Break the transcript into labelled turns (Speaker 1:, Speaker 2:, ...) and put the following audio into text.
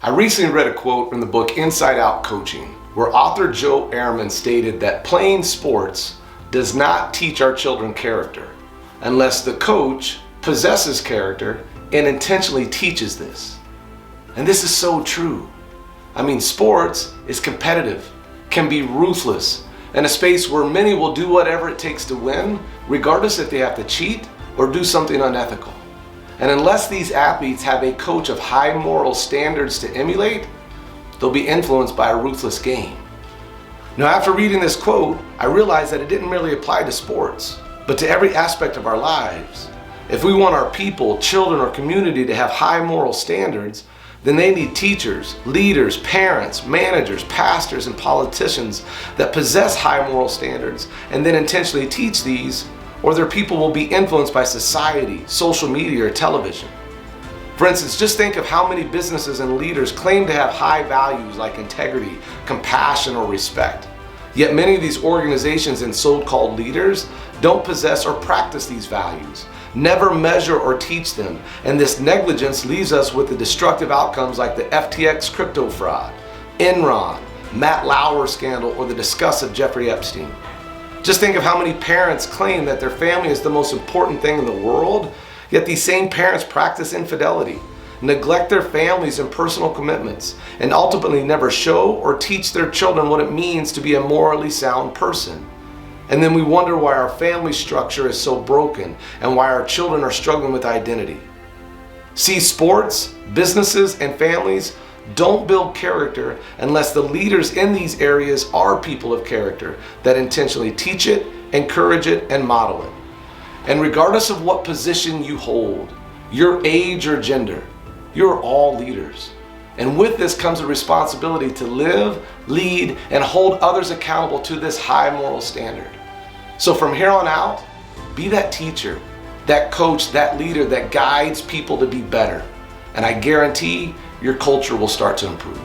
Speaker 1: I recently read a quote from the book InsideOut Coaching, where author Joe Ehrmann stated that playing sports does not teach our children character unless the coach possesses character and intentionally teaches this. And this is so true. I mean, sports is competitive, can be ruthless, and a space where many will do whatever it takes to win, regardless if they have to cheat or do something unethical. And unless these athletes have a coach of high moral standards to emulate, they'll be influenced by a ruthless game. Now, after reading this quote, I realized that it didn't merely apply to sports, but to every aspect of our lives. If we want our people, children, or community to have high moral standards, then they need teachers, leaders, parents, managers, pastors, and politicians that possess high moral standards and then intentionally teach these, or their people will be influenced by society, social media, or television. For instance, just think of how many businesses and leaders claim to have high values like integrity, compassion, or respect. Yet many of these organizations and so-called leaders don't possess or practice these values, never measure or teach them, and this negligence leaves us with the destructive outcomes like the FTX crypto fraud, Enron, Matt Lauer scandal, or the disgust of Jeffrey Epstein. Just think of how many parents claim that their family is the most important thing in the world, yet these same parents practice infidelity, neglect their families and personal commitments, and ultimately never show or teach their children what it means to be a morally sound person. And then we wonder why our family structure is so broken and why our children are struggling with identity. See, sports, businesses, and families don't build character unless the leaders in these areas are people of character that intentionally teach it, encourage it, and model it. And regardless of what position you hold, your age or gender, you're all leaders. And with this comes a responsibility to live, lead, and hold others accountable to this high moral standard. So from here on out, be that teacher, that coach, that leader that guides people to be better. And I guarantee your culture will start to improve.